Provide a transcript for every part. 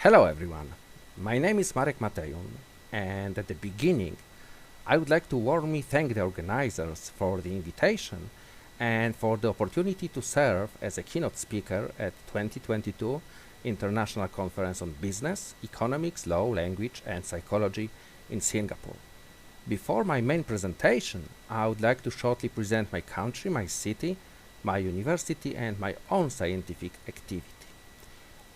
Hello everyone, my name is Marek Matejun, and at the beginning I would like to warmly thank the organizers for the invitation and for the opportunity to serve as a keynote speaker at 2022 International Conference on Business, Economics, Law, Language and Psychology in Singapore. Before my main presentation, I would like to shortly present my country, my city, my university and my own scientific activity.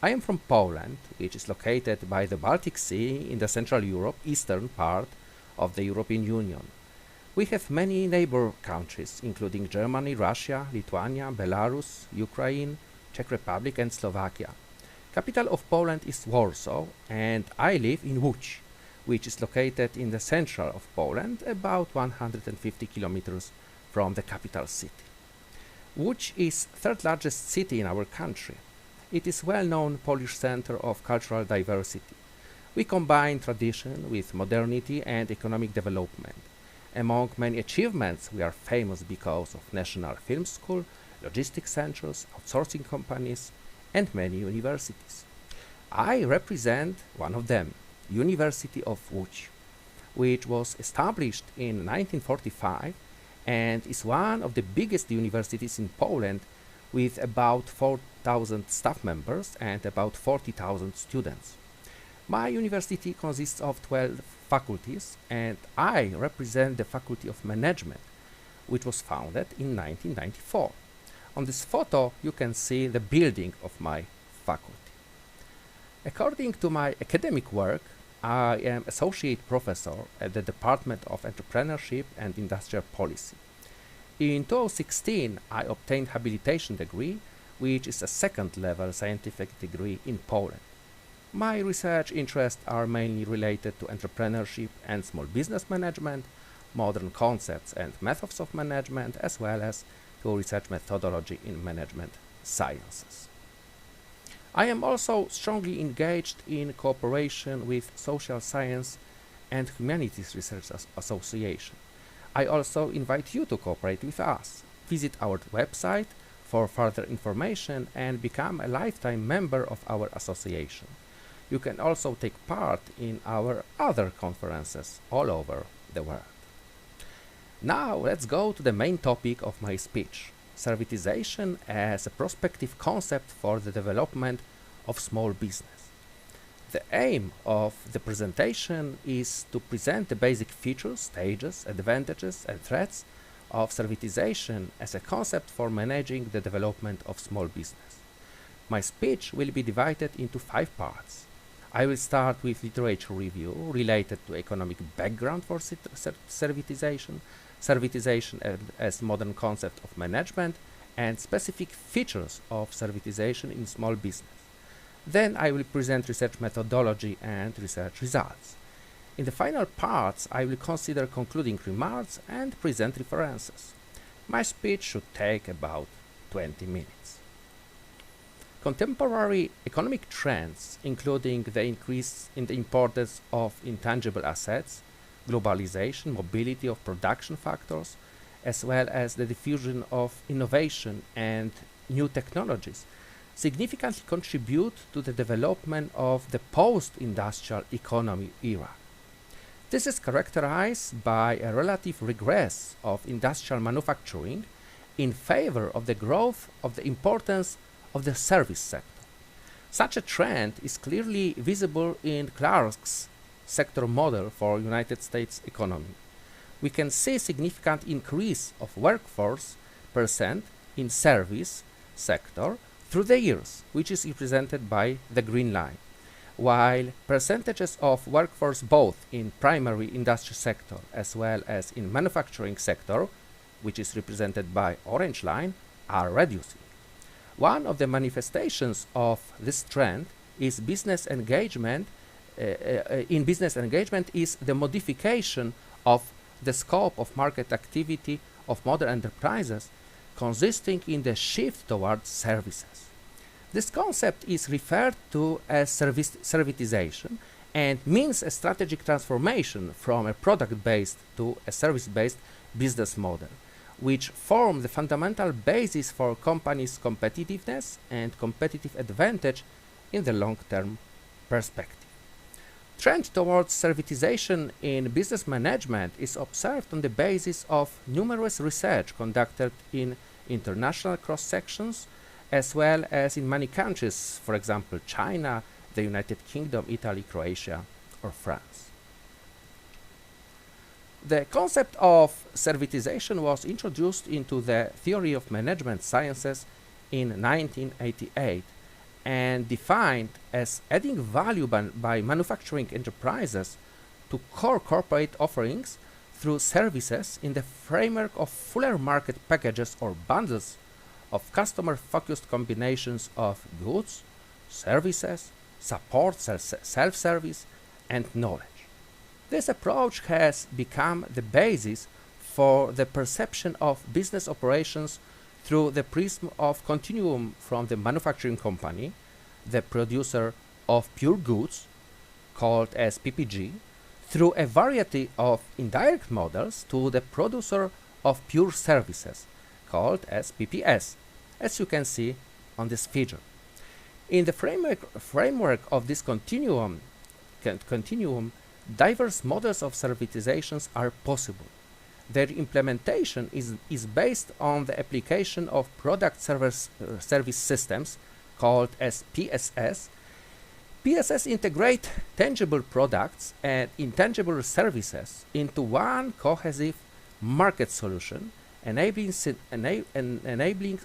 I am from Poland, which is located by the Baltic Sea in the Central Europe, eastern part of the European Union. We have many neighbor countries, including Germany, Russia, Lithuania, Belarus, Ukraine, Czech Republic and Slovakia. Capital of Poland is Warsaw, and I live in Łódź, which is located in the central of Poland, about 150 kilometers from the capital city. Łódź is third largest city in our country. It is well-known Polish center of cultural diversity. We combine tradition with modernity and economic development. Among many achievements, we are famous because of National Film School, logistics centers, outsourcing companies, and many universities. I represent one of them, University of Łódź, which was established in 1945 and is one of the biggest universities in Poland with about 4,000 staff members and about 40,000 students. My university consists of 12 faculties, and I represent the Faculty of Management, which was founded in 1994. On this photo, you can see the building of my faculty. According to my academic work, I am Associate Professor at the Department of Entrepreneurship and Industrial Policy. In 2016, I obtained habilitation degree, which is a second-level scientific degree in Poland. My research interests are mainly related to entrepreneurship and small business management, modern concepts and methods of management, as well as to research methodology in management sciences. I am also strongly engaged in cooperation with Social Science and Humanities Research Association. I also invite you to cooperate with us. Visit our website for further information and become a lifetime member of our association. You can also take part in our other conferences all over the world. Now let's go to the main topic of my speech, servitization as a prospective concept for the development of small business. The aim of the presentation is to present the basic features, stages, advantages and threats of servitization as a concept for managing the development of small business. My speech will be divided into 5 parts. I will start with literature review related to economic background for servitization, servitization as modern concept of management, and specific features of servitization in small business. Then I will present research methodology and research results. In the final parts, I will consider concluding remarks and present references. My speech should take about 20 minutes. Contemporary economic trends, including the increase in the importance of intangible assets, globalization, mobility of production factors, as well as the diffusion of innovation and new technologies, significantly contribute to the development of the post-industrial economy era. This is characterized by a relative regress of industrial manufacturing in favor of the growth of the importance of the service sector. Such a trend is clearly visible in Clark's sector model for United States economy. We can see significant increase of workforce percent in service sector through the years, which is represented by the green line, while percentages of workforce both in primary industry sector as well as in manufacturing sector, which is represented by orange line, are reducing. One of the manifestations of this trend is business engagement. In business engagement is the modification of the scope of market activity of modern enterprises, consisting in the shift towards services. This concept is referred to as servitization and means a strategic transformation from a product-based to a service-based business model, which form the fundamental basis for companies' competitiveness and competitive advantage in the long-term perspective. Trend towards servitization in business management is observed on the basis of numerous research conducted in international cross-sections as well as in many countries, for example China, the United Kingdom, Italy, Croatia, or France. The concept of servitization was introduced into the theory of management sciences in 1988 and defined as adding value by manufacturing enterprises to core corporate offerings through services in the framework of fuller market packages or bundles of customer-focused combinations of goods, services, support, self-service, and knowledge. This approach has become the basis for the perception of business operations through the prism of continuum from the manufacturing company, the producer of pure goods, called as PPG, through a variety of indirect models to the producer of pure services, called as PPS, as you can see on this figure. In the framework of this continuum, diverse models of servitizations are possible. Their implementation is based on the application of product service systems, called as PSS. PSS integrate tangible products and intangible services into one cohesive market solution, enabling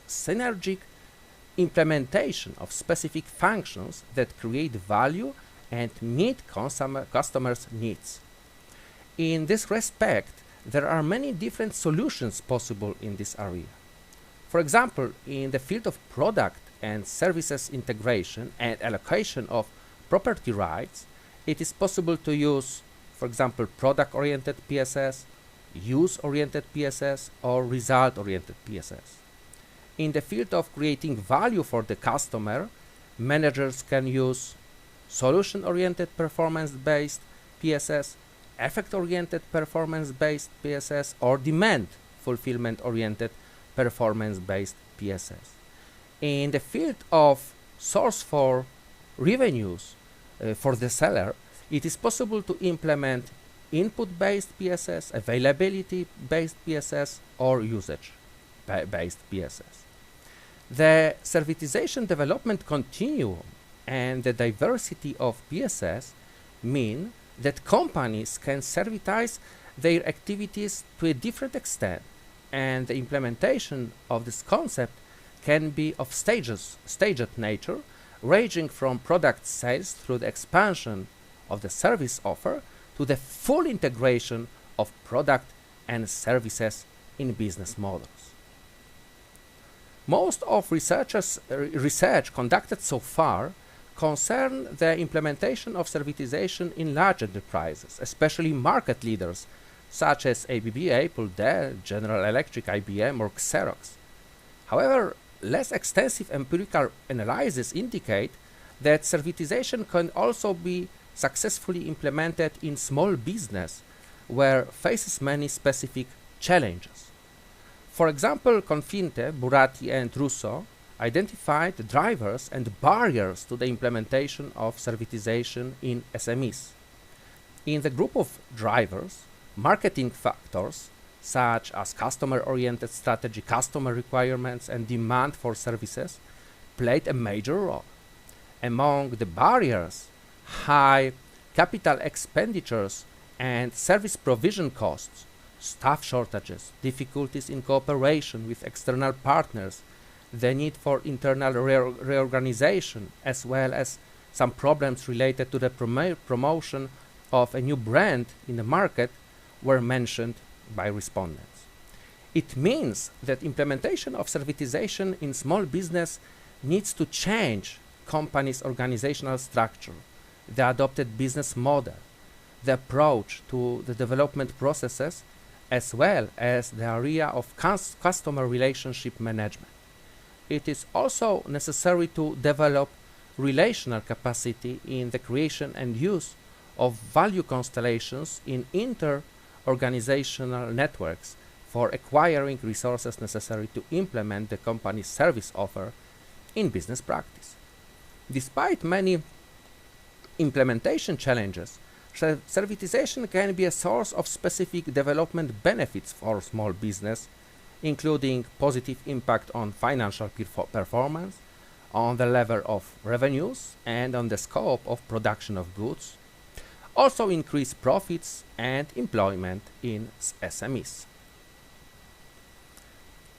synergic implementation of specific functions that create value and meet customers' needs. In this respect, there are many different solutions possible in this area. For example, in the field of product and services integration and allocation of property rights, it is possible to use, for example, product-oriented PSS, use-oriented PSS, or result-oriented PSS. In the field of creating value for the customer, managers can use solution-oriented performance-based PSS, effect-oriented performance-based PSS, or demand fulfillment-oriented performance-based PSS. In the field of source for revenues for the seller, it is possible to implement input-based PSS, availability-based PSS, or usage-based PSS. The servitization development continuum and the diversity of PSS mean that companies can servitize their activities to a different extent, and the implementation of this concept can be of staged nature, ranging from product sales through the expansion of the service offer to the full integration of product and services in business models. Most of research conducted so far concern the implementation of servitization in large enterprises, especially market leaders such as ABB, Apple, Dell, General Electric, IBM, or Xerox. However, less extensive empirical analyses indicate that servitization can also be successfully implemented in small business where faces many specific challenges. For example, Confinte, Buratti, and Russo identified drivers and barriers to the implementation of servitization in SMEs. In the group of drivers, marketing factors such as customer-oriented strategy, customer requirements, and demand for services played a major role. Among the barriers, high capital expenditures and service provision costs, staff shortages, difficulties in cooperation with external partners, the need for internal reorganization, as well as some problems related to the promotion of a new brand in the market were mentioned by respondents. It means that implementation of servitization in small business needs to change company's organizational structure, the adopted business model, the approach to the development processes, as well as the area of customer relationship management. It is also necessary to develop relational capacity in the creation and use of value constellations in inter-organizational networks for acquiring resources necessary to implement the company's service offer in business practice. Despite many implementation challenges, servitization can be a source of specific development benefits for small business, including positive impact on financial performance, on the level of revenues, and on the scope of production of goods, also increase profits and employment in SMEs.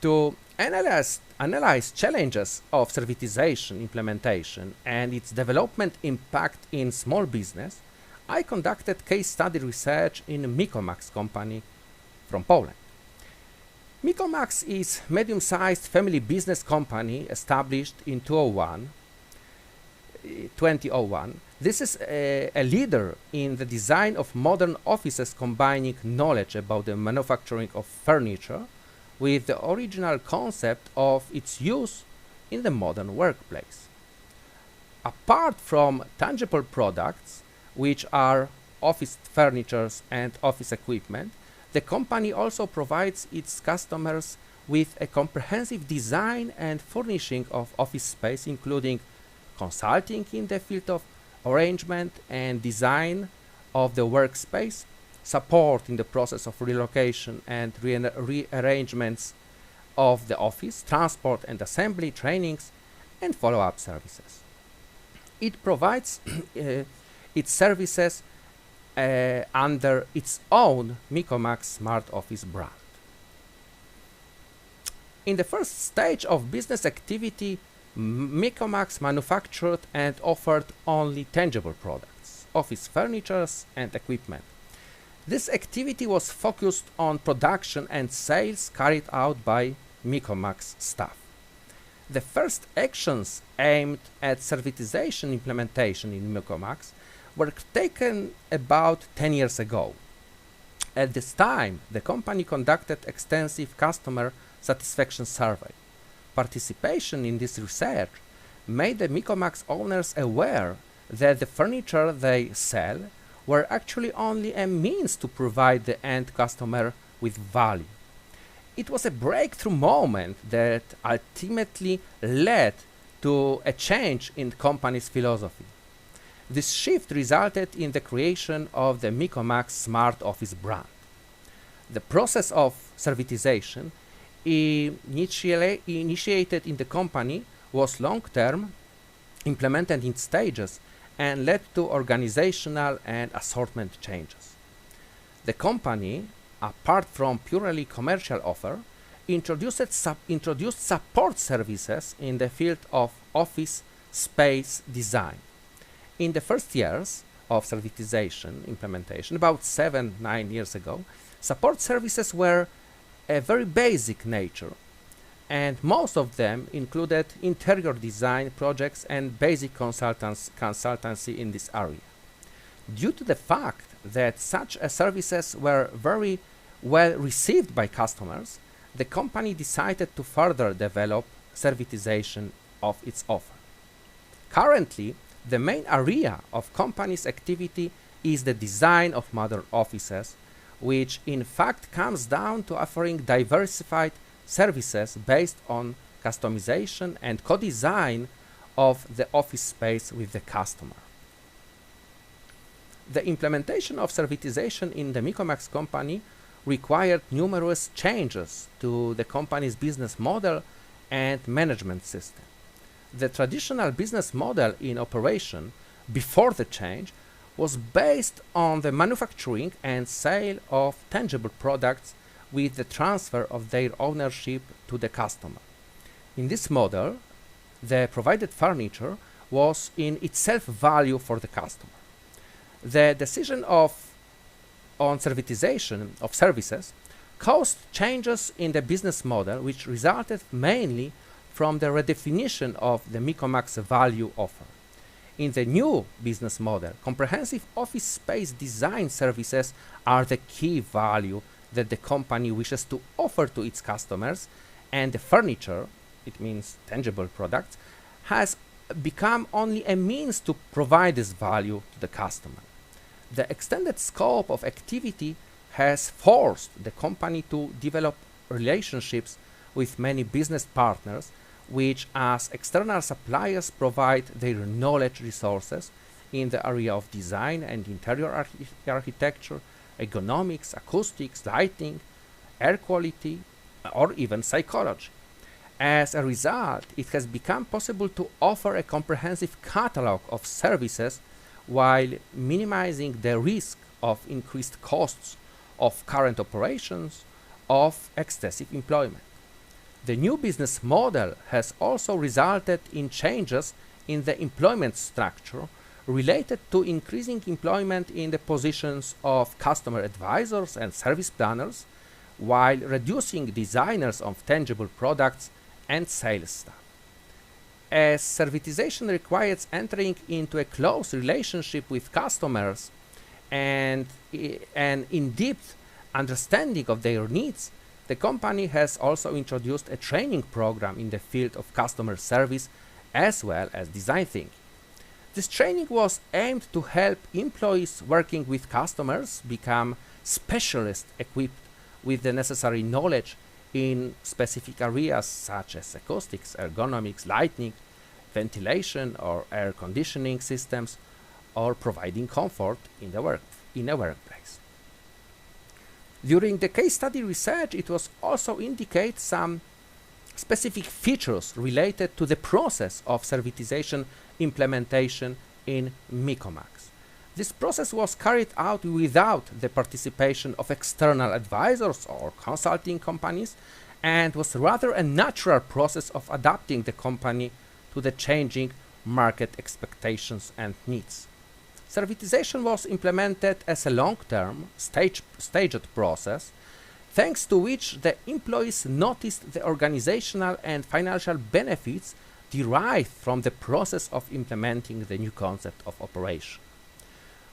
To analyze challenges of servitization implementation and its development impact in small business, I conducted case study research in Mikomax company from Poland. Mikomax is medium-sized family business company established in 2001. This is a leader in the design of modern offices combining knowledge about the manufacturing of furniture with the original concept of its use in the modern workplace. Apart from tangible products, which are office furniture and office equipment, the company also provides its customers with a comprehensive design and furnishing of office space, including consulting in the field of arrangement and design of the workspace, support in the process of relocation and rearrangements of the office, transport and assembly, trainings, and follow-up services. It provides its services under its own Mikomax Smart Office brand. In the first stage of business activity, Mikomax manufactured and offered only tangible products, office furniture and equipment. This activity was focused on production and sales carried out by Mikomax staff. The first actions aimed at servitization implementation in Mikomax were taken about 10 years ago. At this time, the company conducted extensive customer satisfaction survey. Participation in this research made the Mikomax owners aware that the furniture they sell were actually only a means to provide the end customer with value. It was a breakthrough moment that ultimately led to a change in the company's philosophy. This shift resulted in the creation of the Mikomax Smart Office brand. The process of servitization initiated in the company was long-term, implemented in stages, and led to organizational and assortment changes. The company, apart from purely commercial offer, introduced support services in the field of office space design. In the first years of servitization implementation, about 7-9 years ago, support services were a very basic nature, and most of them included interior design projects and basic consultancy in this area. Due to the fact that such services were very well received by customers, the company decided to further develop servitization of its offer. Currently, the main area of company's activity is the design of modern offices, which in fact comes down to offering diversified services based on customization and co-design of the office space with the customer. The implementation of servitization in the Mikomax company required numerous changes to the company's business model and management system. The traditional business model in operation before the change was based on the manufacturing and sale of tangible products with the transfer of their ownership to the customer. In this model, the provided furniture was in itself value for the customer. The decision on servitization of services caused changes in the business model, which resulted mainly from the redefinition of the Mikomax value offer. In the new business model, comprehensive office space design services are the key value that the company wishes to offer to its customers, and the furniture, it means tangible products, has become only a means to provide this value to the customer. The extended scope of activity has forced the company to develop relationships with many business partners, which as external suppliers provide their knowledge resources, in the area of design and interior architecture, ergonomics, acoustics, lighting, air quality, or even psychology. As a result, it has become possible to offer a comprehensive catalog of services while minimizing the risk of increased costs of current operations of excessive employment. The new business model has also resulted in changes in the employment structure related to increasing employment in the positions of customer advisors and service planners, while reducing designers of tangible products and sales staff. As servitization requires entering into a close relationship with customers and an in-depth understanding of their needs, the company has also introduced a training program in the field of customer service as well as design thinking. This training was aimed to help employees working with customers become specialists equipped with the necessary knowledge in specific areas such as acoustics, ergonomics, lighting, ventilation or air conditioning systems, or providing comfort in a workplace. During the case study research, it was also indicate some specific features related to the process of servitization implementation in Mikomax. This process was carried out without the participation of external advisors or consulting companies and was rather a natural process of adapting the company to the changing market expectations and needs. Servitization was implemented as a long-term, staged process, thanks to which the employees noticed the organizational and financial benefits derived from the process of implementing the new concept of operation.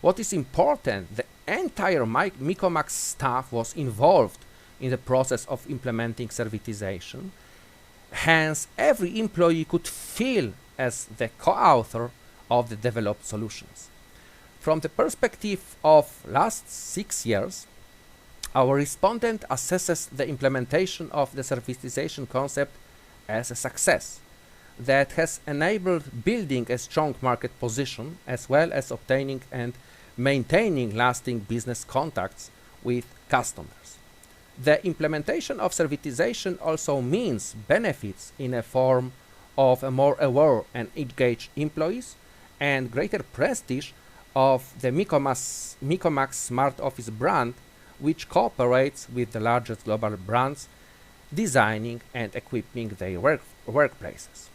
What is important, the entire Mikomax staff was involved in the process of implementing servitization. Hence, every employee could feel as the co-author of the developed solutions. From the perspective of last 6 years, our respondent assesses the implementation of the servitization concept as a success that has enabled building a strong market position as well as obtaining and maintaining lasting business contacts with customers. The implementation of servitization also means benefits in a form of a more aware and engaged employees and greater prestige of the Mikomax Smart Office brand, which cooperates with the largest global brands, designing and equipping their workplaces.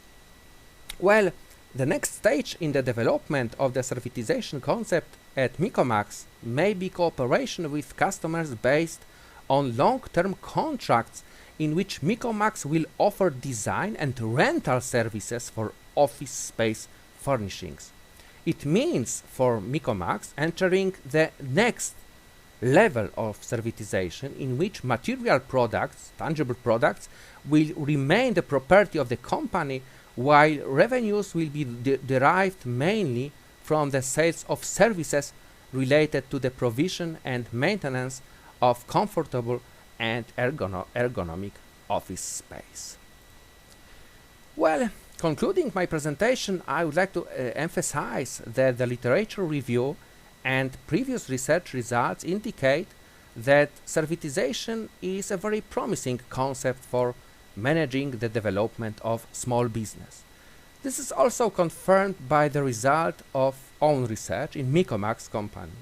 Well, the next stage in the development of the servitization concept at Mikomax may be cooperation with customers based on long-term contracts in which Mikomax will offer design and rental services for office space furnishings. It means for Mikomax entering the next level of servitization in which material products, tangible products, will remain the property of the company while revenues will be derived mainly from the sales of services related to the provision and maintenance of comfortable and ergonomic office space. Well, concluding my presentation, I would like to emphasize that the literature review and previous research results indicate that servitization is a very promising concept for managing the development of small business. This is also confirmed by the result of own research in Mikomax company.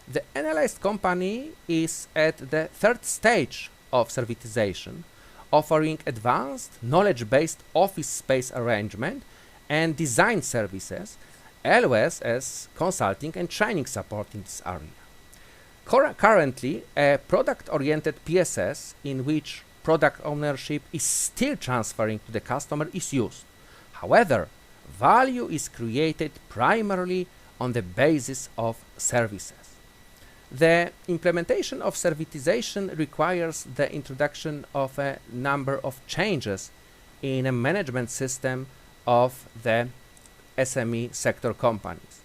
The analyzed company is at the third stage of servitization, offering advanced knowledge-based office space arrangement and design services, as well as consulting and training support in this area. Currently, a product-oriented PSS in which product ownership is still transferring to the customer is used. However, value is created primarily on the basis of services. The implementation of servitization requires the introduction of a number of changes in a management system of the SME sector companies.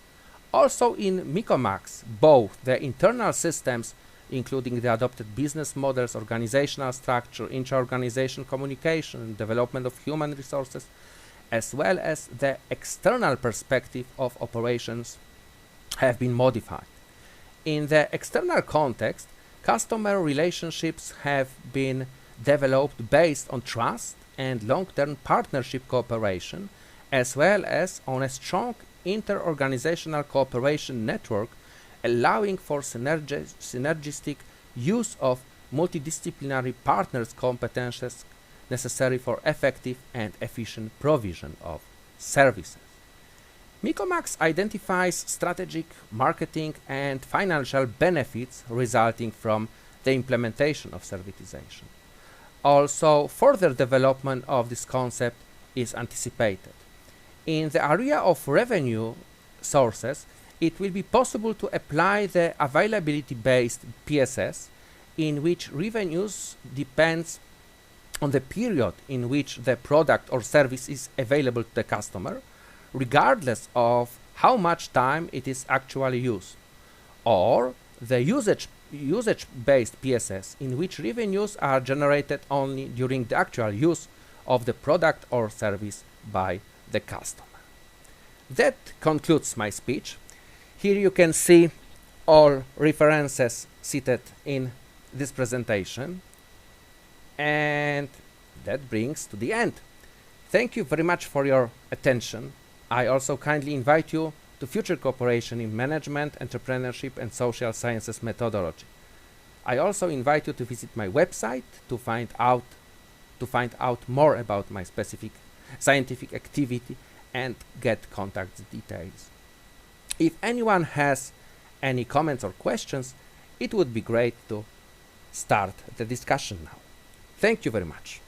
Also in Mikomax, both the internal systems, including the adopted business models, organizational structure, intra-organization communication, development of human resources, as well as the external perspective of operations have been modified. In the external context, customer relationships have been developed based on trust and long-term partnership cooperation, as well as on a strong inter-organizational cooperation network, allowing for synergistic use of multidisciplinary partners' competences necessary for effective and efficient provision of services. Mikomax identifies strategic, marketing, and financial benefits resulting from the implementation of servitization. Also, further development of this concept is anticipated. In the area of revenue sources, it will be possible to apply the availability-based PSS, in which revenues depends on the period in which the product or service is available to the customer, regardless of how much time it is actually used, or the usage-based PSS, in which revenues are generated only during the actual use of the product or service by the customer. That concludes my speech. Here you can see all references cited in this presentation, and that brings to the end. Thank you very much for your attention. I also kindly invite you to future cooperation in management, entrepreneurship, and social sciences methodology. I also invite you to visit my website to find out more about my specific scientific activity and get contact details. If anyone has any comments or questions, it would be great to start the discussion now. Thank you very much.